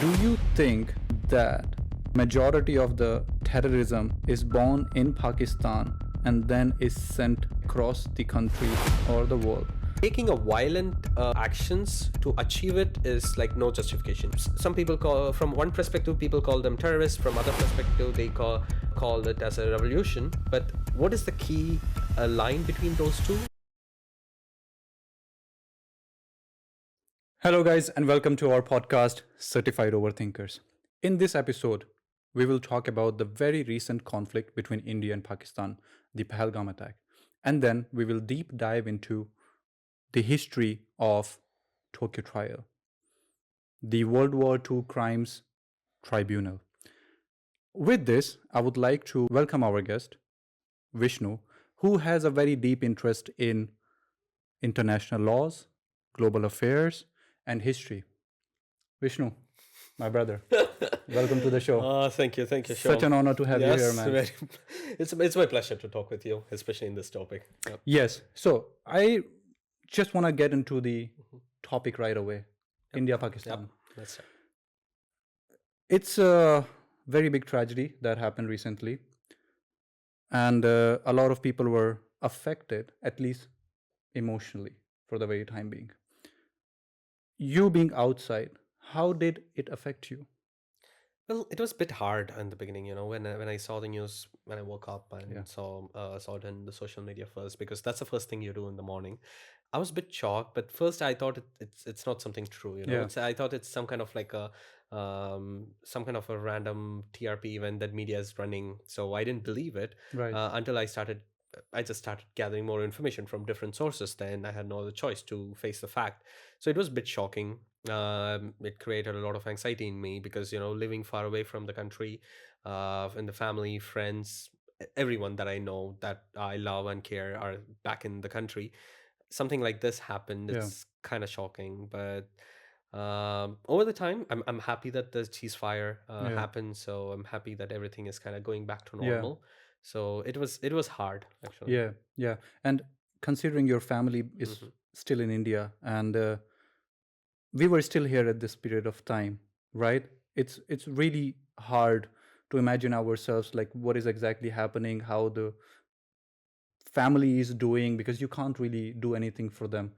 Do you think that majority of the terrorism is born in Pakistan and then is sent across the country or the world? Taking a violent actions to achieve it is like no justification. Some people call, from one perspective, people call them terrorists. From other perspective, they call it as a revolution. But what is the key line between those two? Hello, guys, and welcome to our podcast, Certified Overthinkers. In this episode, we will talk about the very recent conflict between India and Pakistan, the Pahalgam attack. And then we will deep dive into the history of Tokyo Trial, the World War II Crimes Tribunal. With this, I would like to welcome our guest, Vishnu, who has a very deep interest in international laws, global affairs, and history. Vishnu, my brother, welcome to the show. Thank you, Such an honor to have you here, man. It's my pleasure to talk with you, especially in this topic. Yep. Yes, so I just want to get into the topic right away. India, Pakistan. That's right. It's a very big tragedy that happened recently, and a lot of people were affected, at least emotionally, for the very time being. You being outside, how did it affect you? Well, it was a bit hard in the beginning, when I saw the news when I woke up and Yeah. saw it in the social media first, because that's the first thing you do in the morning. I was a bit shocked, but first I thought it's not something true, Yeah. I thought it's some kind of like a some kind of a random TRP event that media is running. So I didn't believe it Right. until I just started gathering more information from different sources. Then I had no other choice to face the fact. So it was a bit shocking. It created a lot of anxiety in me because living far away from the country, and the family, friends, everyone that I know that I love and care are back in the country. Something like this happened. Yeah. It's kind of shocking, but over the time, I'm happy that the ceasefire Yeah. happened. So I'm happy that everything is kind of going back to Yeah. normal. So it was hard actually. Yeah, yeah. And considering your family is Mhm. still in India and we were still here at this period of time, right? It's really hard to imagine ourselves like what is exactly happening, how the family is doing, because you can't really do anything for them.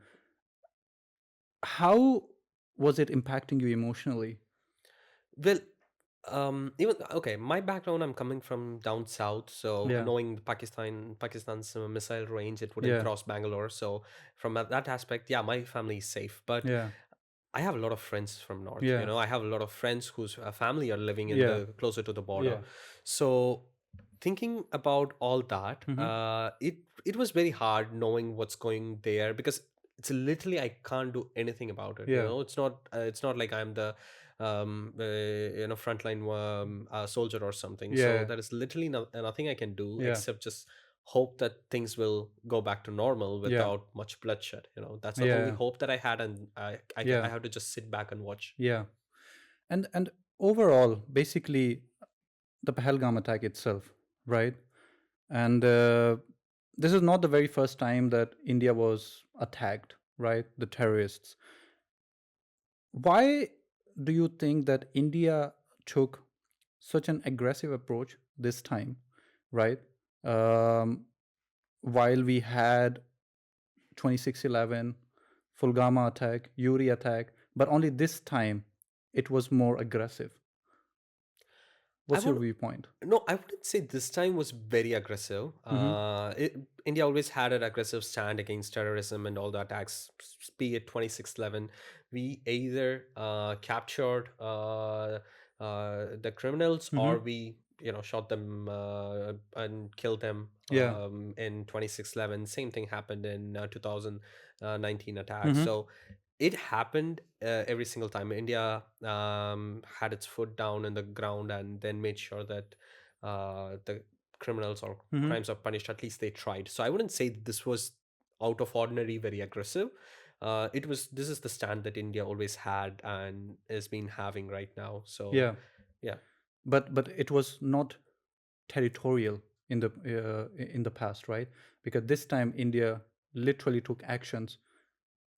How was it impacting you emotionally? Well, even okay, my background, I'm coming from down south, so Yeah. knowing Pakistan's missile range, it wouldn't Yeah. cross Bangalore. So from that aspect, yeah, my family is safe. But Yeah. I have a lot of friends from north. Yeah. I have a lot of friends whose family are living in Yeah. the closer to the border. Yeah. So thinking about all that, Mhm. it was very hard knowing what's going there, because it's literally I can't do anything about it. Yeah. It's not like I'm the frontline soldier or something. Yeah. So there is literally nothing I can do Yeah. except just hope that things will go back to normal Yeah. without much bloodshed. That's the only Yeah. hope that I had, and I Yeah. have to just sit back and watch. Yeah. And overall, basically, the Pahalgam attack itself, right? And this is not the very first time that India was attacked, right? The terrorists. Why do you think that India took such an aggressive approach this time, right? Um, while we had 2611, Fulgama attack, Uri attack, but only this time it was more aggressive. What's your would- viewpoint? No, I wouldn't say this time was very aggressive. India always had an aggressive stand against terrorism and all the attacks. Be it 2611, we either captured the criminals, or we shot them and killed them. Yeah. In 2611, same thing happened in 2019 attack. So it happened every single time. India had its foot down in the ground and then made sure that the criminals or crimes are punished. At least they tried. So I wouldn't say this was out of ordinary, very aggressive. This is the stand that India always had and has been having right now. So Yeah. yeah. But it was not territorial in the past, right? Because this time India literally took actions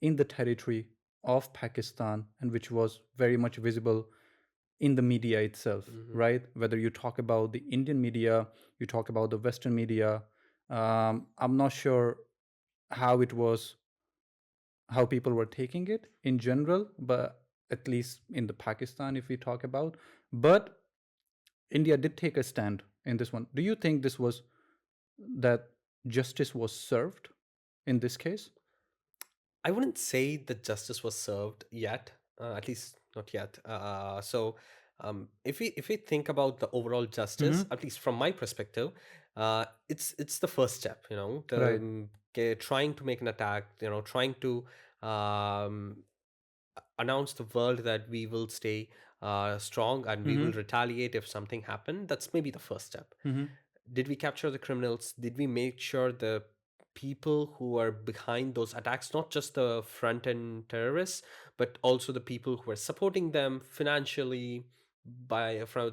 in the territory of Pakistan, and which was very much visible in the media itself, Hmm. right? Whether you talk about the Indian media, you talk about the Western media. I'm not sure how it was, how people were taking it in general, but at least in the Pakistan, if we talk about. But India did take a stand in this one. Do you think this was that justice was served in this case? I wouldn't say that justice was served yet, at least not yet. If we think about the overall Mm-hmm. justice, at least from my perspective, it's the first step. Right. Trying to make an attack. Trying to um, announce the world that we will stay strong and we Mm-hmm. will retaliate if something happened. That's maybe the first step. Mm-hmm. Did we capture the criminals? Did we make sure the people who are behind those attacks, not just the front end terrorists, but also the people who are supporting them financially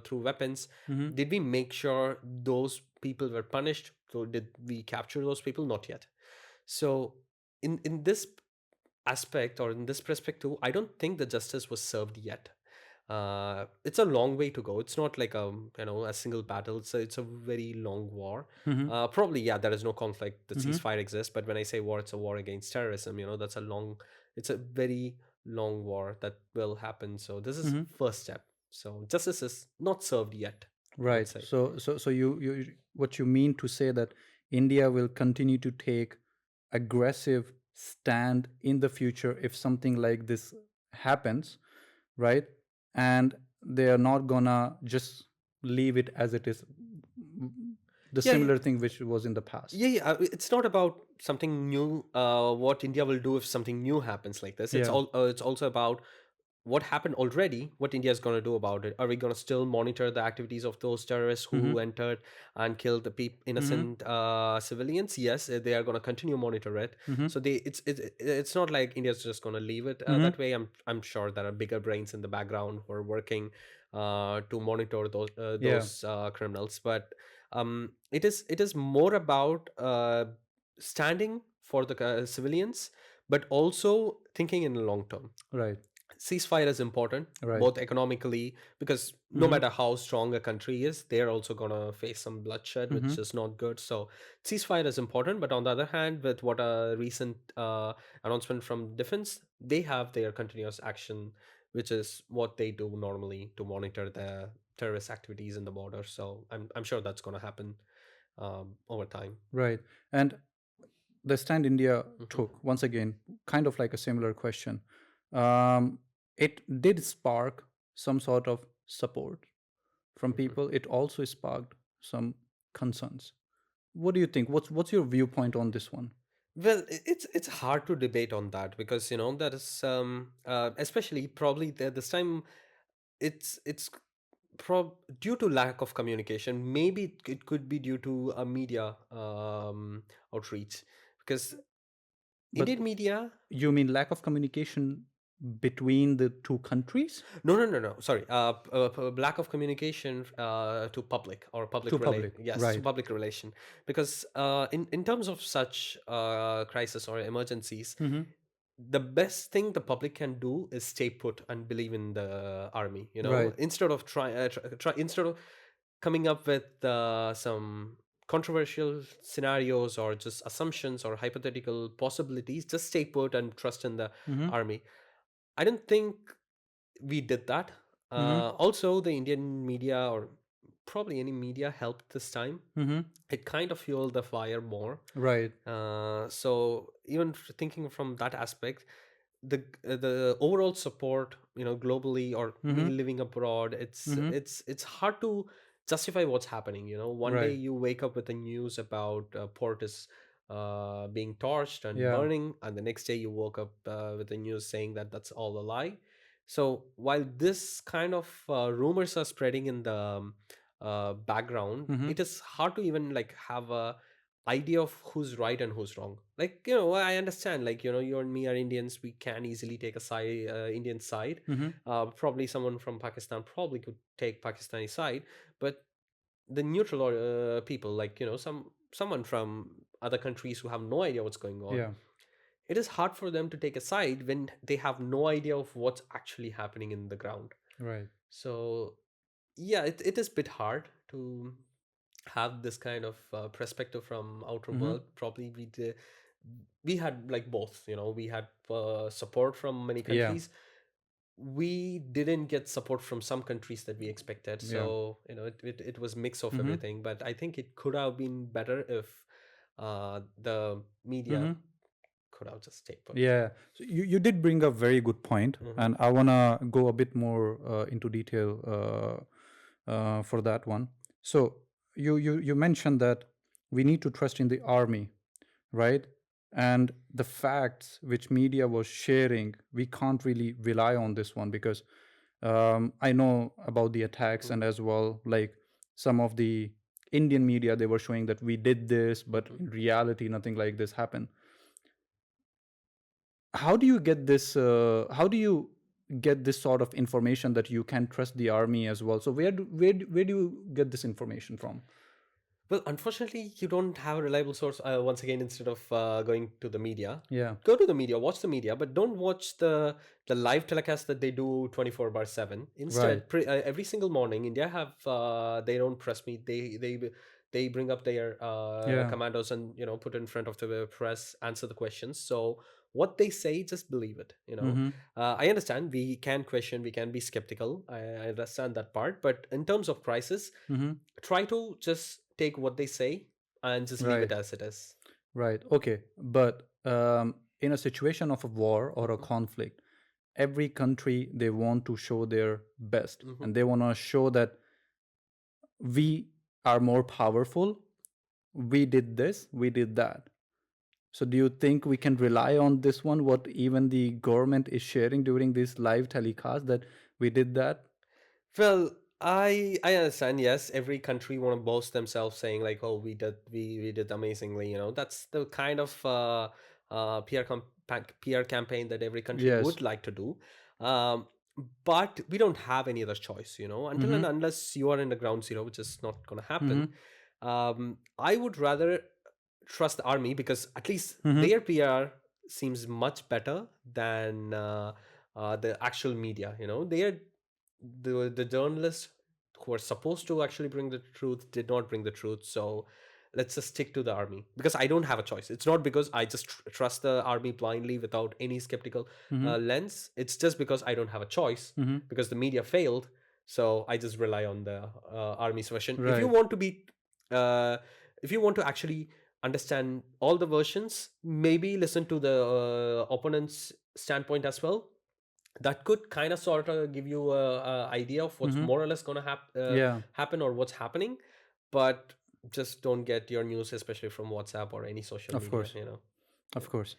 through weapons? Mm-hmm. Did we make sure those people were punished? So did we capture those people? Not yet. So in this aspect, or in this perspective, I don't think the justice was served yet. It's a long way to go. It's not like a single battle. It's a very long war. Mm-hmm. Probably, yeah, there is no conflict. The Mm-hmm. ceasefire exists, but when I say war, it's a war against terrorism. That's a long. It's a very long war that will happen. So this is Mm-hmm. first step. So justice is not served yet, I would Right. say. So you what you mean to say that India will continue to take aggressive stand in the future if something like this happens, right? And they are not gonna just leave it as it is, the Yeah, yeah. similar thing which was in the past. Yeah, yeah, it's not about something new. What India will do if something new happens like this. It's Yeah. all. It's also about what happened already. What India is going to do about it. Are we going to still monitor the activities of those terrorists Mm-hmm. who entered and killed the Mm-hmm. innocent civilians? Yes, they are going to continue monitor it. Mm-hmm. So it's not like India's just going to leave it Mm-hmm. that way. I'm sure there are bigger brains in the background who are working to monitor Yeah. those criminals, but it is more about standing for the civilians, but also thinking in the long term. Right. Ceasefire is important, Right. both economically, because no Mm-hmm. matter how strong a country is, they're also gonna face some bloodshed, Mm-hmm. which is not good. So ceasefire is important, but on the other hand, with what a recent announcement from defense, they have their continuous action, which is what they do normally to monitor the terrorist activities in the border. So I'm sure that's gonna happen over time. Right. And the stand India Hmm. took, once again, kind of like a similar question. Um, it did spark some sort of support from Hmm. people. It also sparked some concerns. What do you think? What's your viewpoint on this one? Well, it's hard to debate on that because that is especially probably this time it's due to lack of communication. Maybe it could be due to a media outreach, because But Indian media. you mean lack of communication between the two countries? No, no, no, no. Sorry. Lack of communication to public, or To public, yes, to right? public relation, because in terms of such crisis or emergencies, Mm-hmm. the best thing the public can do is stay put and believe in the army. Right. Instead of instead of coming up with some controversial scenarios or just assumptions or hypothetical possibilities, just stay put and trust in the Mm-hmm. army. I don't think we did that. Mm-hmm. Also, the Indian media, or probably any media, helped this time. Mm-hmm. It kind of fueled the fire more. Right. So even thinking from that aspect, the overall support, globally, or me Mm-hmm. living abroad, it's Mm-hmm. it's it's hard to justify what's happening. One day Right. you wake up with the news about port is being torched and Yeah. burning, and the next day you woke up with the news saying that that's all a lie. So while this kind of rumors are spreading in the background, Mm-hmm. it is hard to even like have a idea of who's right and who's wrong. Like, I understand, like, you and me are Indians, we can easily take a side, Indian side. Mm-hmm. Probably someone from Pakistan probably could take Pakistani side, but the neutral people, like, someone from other countries who have no idea what's going on, Yeah. it is hard for them to take a side when they have no idea of what's actually happening in the ground. Right. So yeah, it is a bit hard to have this kind of perspective from outer Mm-hmm. world. Probably we had like both, we had support from many Yeah. countries. We didn't get support from some countries that we expected, Yeah. so it was mix of Mm-hmm. everything. But I think it could have been better if the media Mm-hmm. could have just stayed put. Yeah. So you did bring a very good point, Hmm. and I wanna go a bit more into detail for that one. So you mentioned that we need to trust in the army, right? And the facts which media was sharing, we can't really rely on this one because I know about the attacks, and as well, like some of the Indian media, they were showing that we did this, but Hmm. in reality, nothing like this happened. How do you get this? How do you get this sort of information that you can trust the army as well? So where do you get this information from? Well, unfortunately, you don't have a reliable source. Once again, instead of going to the media, Yeah. go to the media, watch the media, but don't watch the live telecast that they do 24/7. Right. Instead, every single morning, India have their own press meet. They bring up their Yeah. commandos and put in front of the press, answer the questions. So what they say, just believe it. Mm-hmm. I understand we can question, we can be skeptical. I understand that part, but in terms of crisis, Mm-hmm. try to just take what they say and just leave it Right. as it is. Right. Okay. But in a situation of a war or a Mhm, conflict, every country, they want to show their best, mhm. and they want to show that we are more powerful. We did this. We did that. So do you think we can rely on this one? What even the government is sharing during this live telecast, that we did that? Well, I understand. Yes, every country want to boast themselves, saying like, "Oh, we did amazingly." That's the kind of PR campaign that every country Yes. would like to do. Um, but we don't have any other choice, until Mm-hmm. and unless you are in the ground zero, which is not going to Mm-hmm. happen. I would rather trust the army because at least Mm-hmm. their PR seems much better than the actual media. They are the journalists who are supposed to actually bring the truth did not bring the truth. So let's just stick to the army because I don't have a choice. It's not because I just trust the army blindly without any skeptical Mm-hmm. lens. It's just because I don't have a choice Mm-hmm. because the media failed. So I just rely on the army's version. If you Right. want to be uh, if you want to actually understand all the versions, maybe listen to the opponent's standpoint as well. That could kind of sort of give you a idea of what's Mm-hmm. more or less going to Yeah. happen or what's happening. But just don't get your news especially from WhatsApp or any social Of media. course. Of course.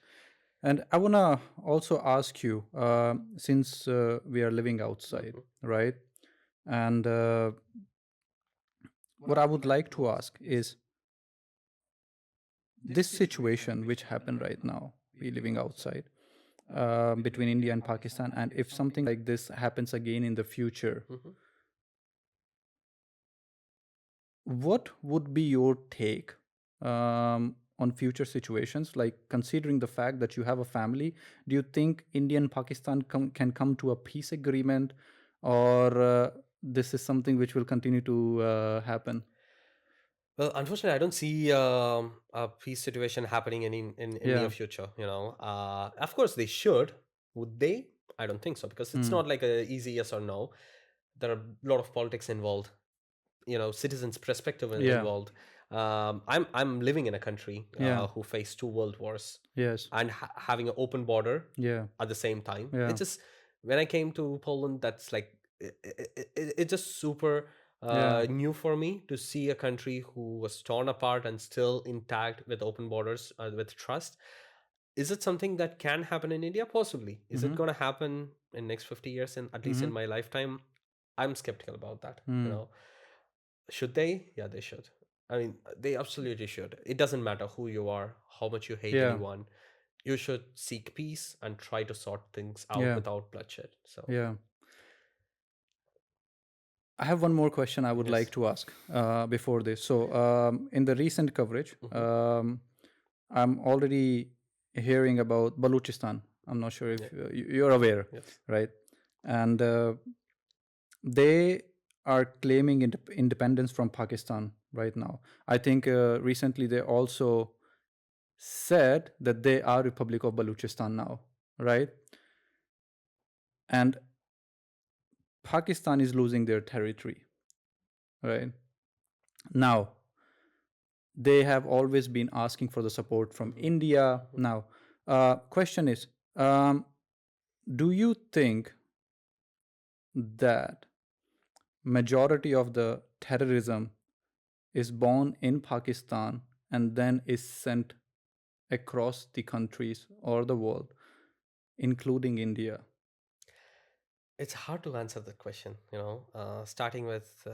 And I wanna also ask you, since we are living outside, Mhm. right? And what I would like to ask is, this situation which happened right now, we living outside, between India and Pakistan, and if something like this happens again in the future, Mhm. what would be your take on future situations? Like, considering the fact that you have a family, do you think India and Pakistan can come to a peace agreement, or this is something which will continue to happen? Well, unfortunately, I don't see a peace situation happening in near Yeah. future. Of course, they should. Would they? I don't think so because it's Hmm. not like a easy yes or no. There are a lot of politics involved. Citizens' perspective Yeah. involved. I'm living in a country Yeah. who faced two world wars Yes. and having an open border Yeah. at the same time. It Yeah. just when I came to Poland, that's like it's just super Yeah. new for me to see a country who was torn apart and still intact with open borders with trust. Is it something that can happen in India? Possibly. Is it Mm-hmm. going to happen in next 50 years? And at least Mm-hmm. in my lifetime, I'm skeptical about that. Mm. Should they? Yeah, they should. I mean, they absolutely should. It doesn't matter who you are, how much you hate Yeah. anyone. You should seek peace and try to sort things out Yeah. without bloodshed. So, Yeah. I have one more question I would like yes. to ask before this. So, in the recent coverage, Hmm. I'm already hearing about Balochistan. I'm not sure if Yeah. you're aware, Yes. right? And they are claiming independence from Pakistan right now. I think recently they also said that they are Republic of Balochistan now, right? And Pakistan is losing their territory, right? Now, they have always been asking for the support from Mhm. India. Mhm. Now, question is, um, do you think that majority of the terrorism is born in Pakistan and then is sent across the countries or the world, including India? It's hard to answer that question, starting with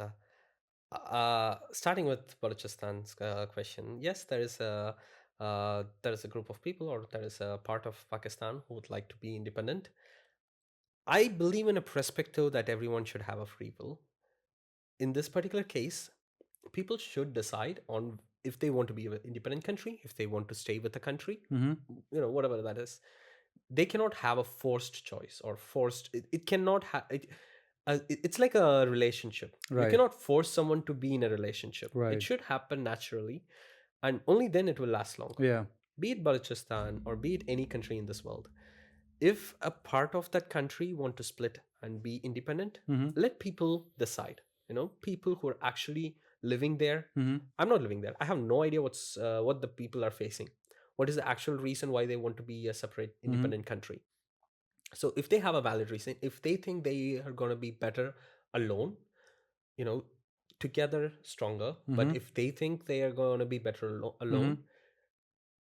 Balochistan's question. Yes, there is a group of people, or there is a part of Pakistan who would like to be independent. I believe in a perspective that everyone should have a free will. In this particular case, people should decide on if they want to be an independent country, if they want to stay with the country, Mm-hmm. whatever that is. They cannot have a forced choice, or forced. It cannot have. It's like a relationship. You Right, cannot force someone to be in a relationship. It right. should happen naturally, and only then it will last longer. Yeah. Be it Balochistan or be it any country in this world, if a part of that country want to split and be independent, Mm-hmm. let people decide. People who are actually living there. Mm-hmm. I'm not living there. I have no idea what the people are facing. What is the actual reason why they want to be a separate Mm-hmm. independent country? So if they have a valid reason, if they think they are going to be better alone, you know together stronger, but Mm-hmm. if they think they are going to be better Mm-hmm. alone,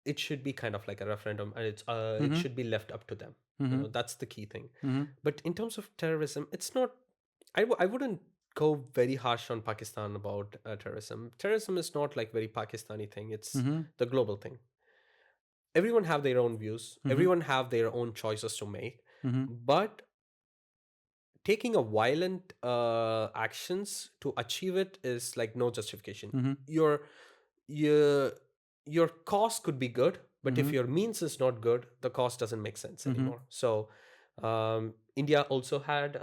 it should be kind of like a referendum, and it Mm-hmm. should be left up to them. Mm-hmm. That's the key thing. Mm-hmm. But in terms of terrorism, it's not. I wouldn't go very harsh on Pakistan about terrorism is not like very Pakistani thing. It's Mm-hmm. the global thing. Everyone have their own views, Mm-hmm. everyone have their own choices to make, Mm-hmm. but taking a violent actions to achieve it is like no justification. Mm-hmm. Your your your cost could be good, but Mm-hmm. if your means is not good, the cost doesn't make sense Mm-hmm. anymore. So India also had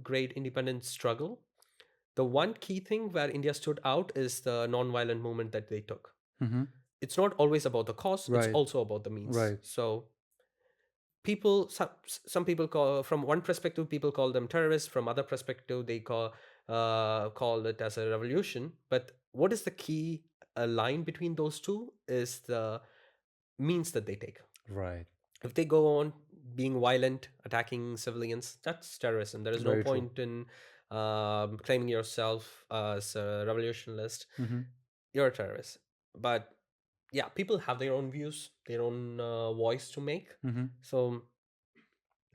great independence struggle. The one key thing where India stood out is the non-violent movement that they took. Mm-hmm. It's not always about the cost, it's Right, also about the means. right. So some people call, from one perspective people call them terrorists, from other perspective they call it as a revolution. But what is the key line between those two is the means that they take. Right. If they go on being violent, attacking civilians, that's terrorism. There is no Very true. point in claiming yourself as a revolutionist. Mm-hmm. You're a terrorist. But yeah, people have their own views, their own voice to make. Mm-hmm. So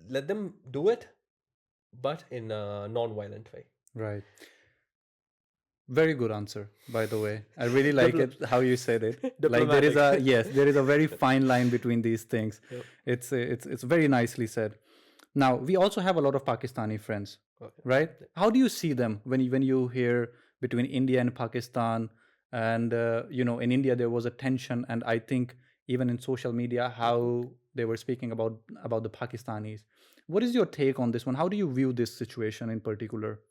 let them do it, but in a non-violent way. Right. Very good answer, by the way. I really like Diplo- it how you said it. Like there is Diplomatic. a yes, there is a very fine line between these things. Yep. It's very nicely said. Now we also have a lot of Pakistani friends, Okay. right? How do you see them when you hear between India and Pakistan? And in India there was a tension, and I think even in social media Mhm. how they were speaking about the Pakistanis. What is your take on this one? How do you view this situation in particular?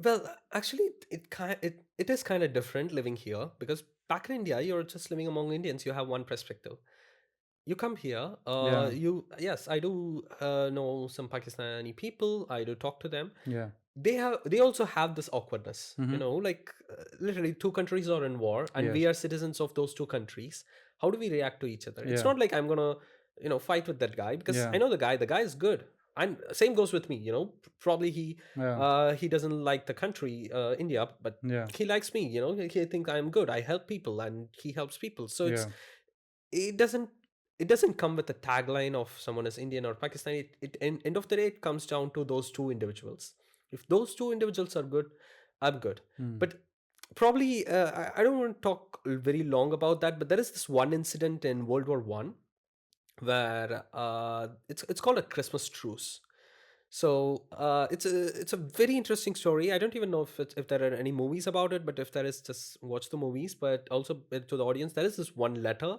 Well, actually, it is kind of different living here, because back in India, you're just living among Indians. You have one perspective. You come here. Yeah, Yes, I do know some Pakistani people. I do talk to them. yeah. They also have this awkwardness. Mm-hmm. Like literally two countries are in war, and we Yes. are citizens of those two countries. How do we react to each other? It's Yeah. not like I'm gonna fight with that guy, because Yeah. I know the guy. The guy is good. And same goes with me. Probably Yeah. he doesn't like the country India, but Yeah. he likes me. He think I'm good. I help people, and he helps people. So Yeah. it doesn't it doesn't come with a tagline of someone is Indian or Pakistani. End of the day, it comes down to those two individuals. If those two individuals are good, I'm good. Mm. But probably I don't want to talk very long about that. But there is this one incident in World War I where it's called a Christmas truce. So it's a very interesting story. I don't even know if there are any movies about it, but if there is, just watch the movies. But also to the audience, there is this one letter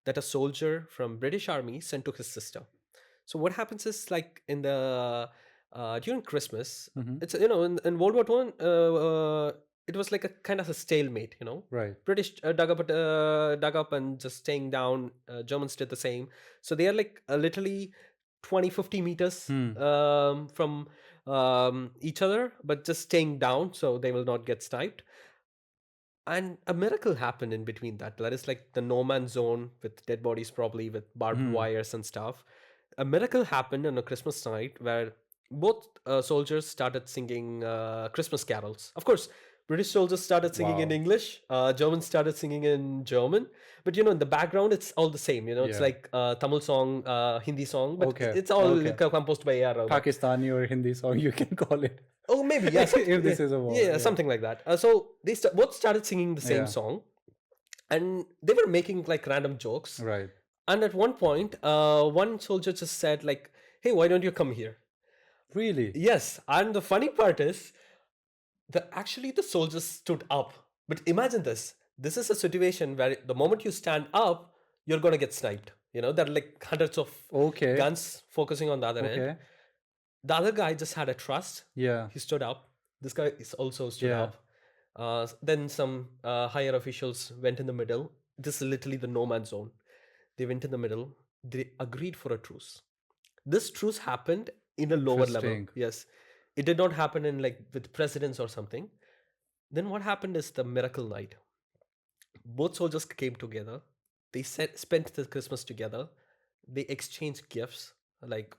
that a soldier from British Army sent to his sister. So what happens is, like, in the during Christmas. Mm-hmm. It's in World War One, it was like a kind of a stalemate. Right. British dug up and just staying down. Germans did the same. So they are like literally 20-50 meters Hmm. from each other, but just staying down so they will not get sniped. And a miracle happened in between that. That is like the no man's zone with dead bodies, probably with barbed Hmm. wires and stuff. A miracle happened on a Christmas night where both soldiers started singing Christmas carols. Of course, British soldiers started singing in Wow. English, Germans started singing in German. But in the background, it's all the same. It's Yeah. like Tamil song, Hindi song, but Okay. it's all Okay. composed by A.R. Rahman. Pakistani or Hindi song, you can call it. Oh, maybe, yeah, If yeah, this is a war. yeah, Yeah. something like that. So they both started singing the same Yeah. song, and they were making like random jokes. Right. And at one point, one soldier just said like, "Hey, why don't you come here?" Really? Yes, and the funny part is that actually the soldiers stood up. But imagine this: this is a situation where the moment you stand up, you're gonna get sniped. There are like hundreds of Okay. guns focusing on the other end. Okay. The other guy just had a trust. Yeah. He stood up. This guy is also stood Yeah. up. Then some higher officials went in the middle. This is literally the no man's zone. They went in the middle. They agreed for a truce. This truce happened in a lower level. Interesting. Yes, it did not happen in like with presidents or something. Then what happened is the miracle night. Both soldiers came together. They spent the Christmas together. They exchanged gifts like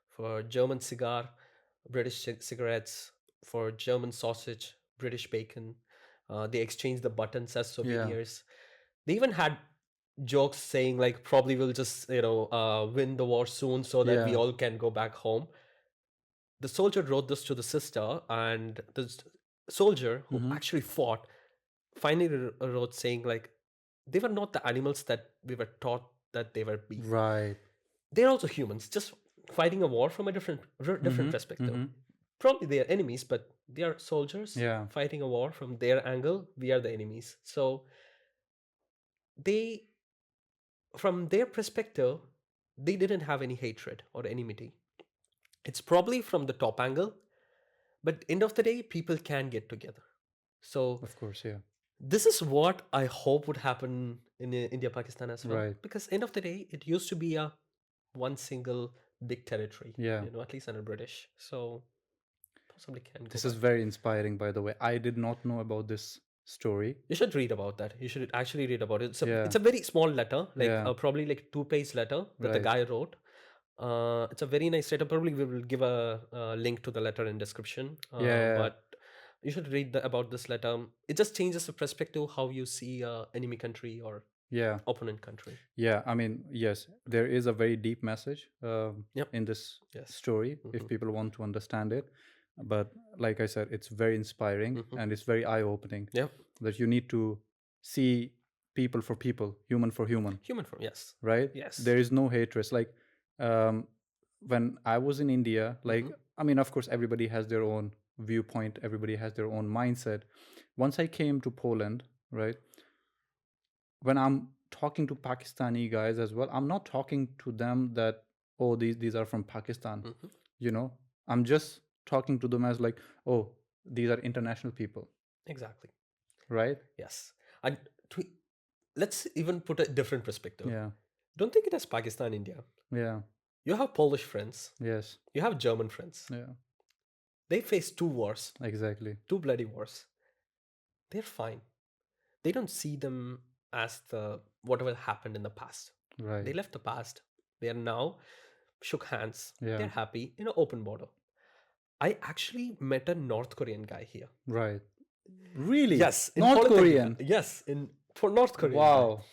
for German cigar, British cigarettes, for German sausage, British bacon. They exchanged the buttons as Yeah. souvenirs. They even had jokes saying like probably we'll just win the war soon so that we Yeah. all can go back home. The soldier wrote this to the sister, and the soldier who Mm-hmm. actually fought finally wrote saying like they were not the animals that we were taught that they were be. Right. They're also humans, just fighting a war from a different Mm-hmm. perspective. Mm-hmm. Probably they are enemies, but they are soldiers Yeah. fighting a war from their angle. We are the enemies. So they, from their perspective, they didn't have any hatred or enmity. It's probably from the top angle, but end of the day, people can get together. So Of course. Yeah. this is what I hope would happen in India, Pakistan as well, Right. because end of the day, it used to be a one single big territory, Yeah. at least under British. So possibly can go This is back. very inspiring, by the way. I did not know about this story. You should read about that. You should actually read about it. It's a Yeah. it's a very small letter, like Yeah. probably like 2 page letter that the Right. guy wrote. It's a very nice letter. Probably we will give a link to the letter in description. Yeah. But you should read about this letter. It just changes the perspective how you see enemy country or Yeah. opponent country. Yeah. I mean, yes, there is a very deep message Yep. in this Yes. story if Hmm. people want to understand it. But like I said, it's very inspiring Hmm. and it's very eye opening Yep. that you need to see people for people, human for human, Human form. Yes. right? Yes. There is no hatred. Like um, when I was in India, like, Mhm. I mean, of course, everybody has their own viewpoint, everybody has their own mindset. Once I came to Poland, right, when I'm talking to Pakistani guys as well, I'm not talking to them that, oh, these are from Pakistan, Mhm. you know. I'm just talking to them as like, oh, these are international people, Exactly. right? Yes. And to, let's even put a different perspective. Yeah. Don't think it as Pakistan, India. Yeah. You have Polish friends. Yes. You have German friends. Yeah. They face two wars, Exactly. two bloody wars. They're fine. They don't see them as the whatever happened in the past. Right. They left the past. They are now shook hands. Yeah. They're happy in an open border. I actually met a North Korean guy here. Right. Really? Yes, in North Polytechnic. Korean. Yes, in for North Korean guy. Wow.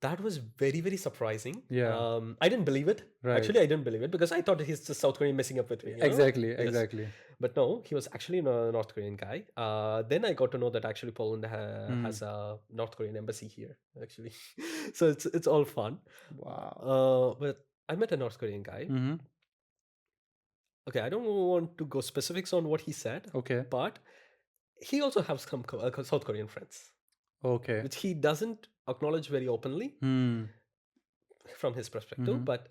That was very, very surprising. Yeah. I didn't believe it. Right. Actually, I didn't believe it because I thought he's just South Korean messing up with me. Exactly. Yes. Exactly. But no, he was actually a North Korean guy. Then I got to know that actually Poland has a North Korean embassy here, actually. So it's all fun. Wow. But I met a North Korean guy. Mm-hmm. Okay, I don't want to go specifics on what he said, Okay. but he also has some South Korean friends, Okay. which he doesn't acknowledge very openly Hmm. from his perspective, Mm-hmm. but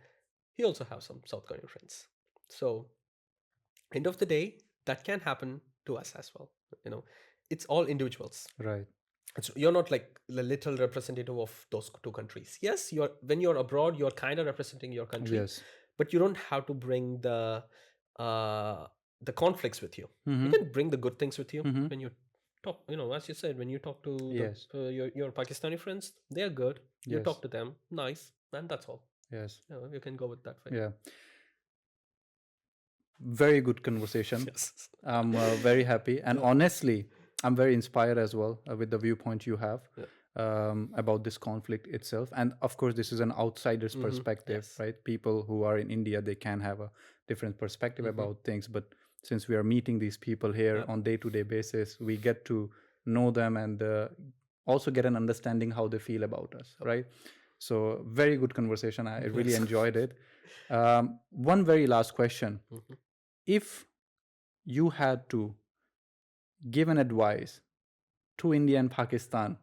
he also has some South Korean friends. So End of the day, that can happen to us as well. You know, it's all individuals. Right. You're not like the little representative of those two countries. Yes, you're when you're abroad, you're kind of representing your country, Yes. but you don't have to bring uh, the conflicts with you. You Mm-hmm. can bring the good things with you Mm-hmm. when you talk. You know, as you said, when you talk to Yes. your Pakistani friends, they're good. You Yes. talk to them, nice, and that's all. Yes. You know, you can go with that way. Yeah. Very good conversation. Yes. I'm very happy. And Yeah. honestly, I'm very inspired as well with the viewpoint you have Yeah. about this conflict itself. And of course, this is an outsider's Mm-hmm. perspective, Yes. right? People who are in India, they can have a different perspective Mm-hmm. about things. But since we are meeting these people here Yep. on day-to-day basis, we get to know them and also get an understanding how they feel about us, Yep. right? So very good conversation. I really Yes. enjoyed it. One very last question. Mm-hmm. If you had to give an advice to India and Pakistan,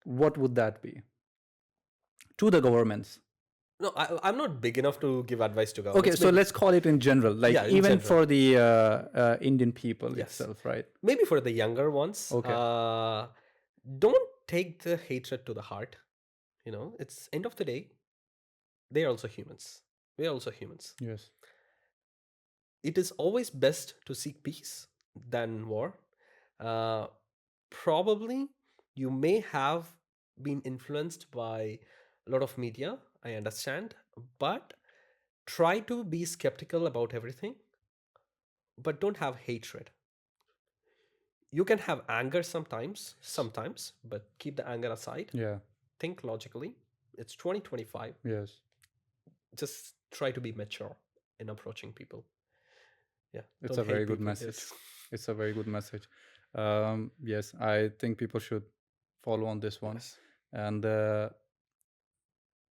what would that be? To the governments. No, I'm not big enough to give advice to Okay, governments. so Maybe, let's call it in general, like yeah, in even general. for the Indian people Yes. itself, right? Maybe for the younger ones, Okay. don't take the hatred to the heart. You know, it's end of the day, they are also humans. We are also humans. Yes. It is always best to seek peace than war. Uh, Probably you may have been influenced by a lot of media, I understand, but try to be skeptical about everything, but don't have hatred. You can have anger sometimes, but keep the anger aside. Yeah. Think logically. It's 2025. Yes. Just try to be mature in approaching people. Yeah, It's don't a very hate good people. message. Yes. It's a very good message. Yes, I think people should follow on this one Yes. and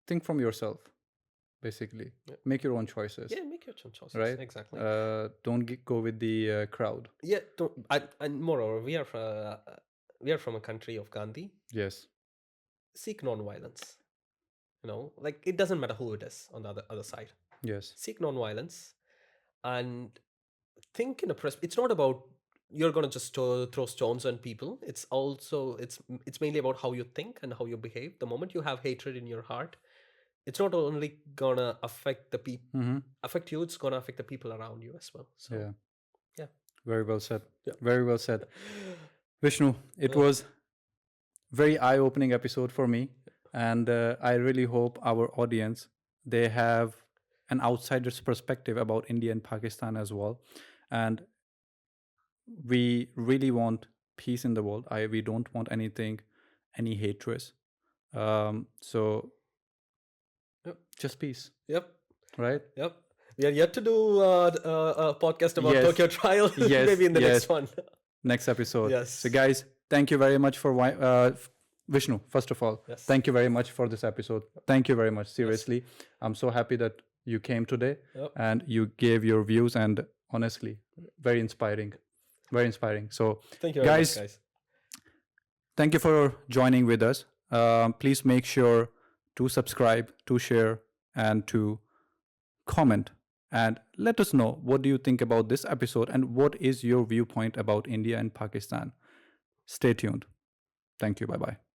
think from yourself, basically. Yeah. Make your own choices, Yeah, make your own choices. right? Exactly. Don't go with the crowd. Yeah, don't, and moreover, we are from a country of Gandhi. Yes. Seek non-violence. You know, like it doesn't matter who it is on the other side. Yes. Seek non-violence and think in a press. It's not about you're gonna just throw stones on people. It's also it's mainly about how you think and how you behave. The moment you have hatred in your heart, it's not only gonna affect the people Mm-hmm. affect you. It's gonna affect the people around you as well. So Yeah. yeah, Very well said. yeah. Very well said. Vishnu, it Uh, was very eye-opening episode for me, and I really hope our audience they have an outsider's perspective about India and Pakistan as well, and we really want peace in the world. We don't want anything, any hatred. So yep, just peace, yep, right? yep. We are yet to do a podcast about Yes, Tokyo Trial. yes, Maybe in the yes. next one. Next episode. So, Yes. guys, thank you very much for Vishnu. First of all, Yes. thank you very much for this episode. Thank you very much. Seriously, I'm so happy that you came today Yep. and you gave your views. And honestly, very inspiring, very inspiring. So, Thank you very guys, much, guys. thank you for joining with us. Please make sure to subscribe, to share, and to comment. And let us know what do you think about this episode and what is your viewpoint about India and Pakistan. Stay tuned. Thank you. Bye bye.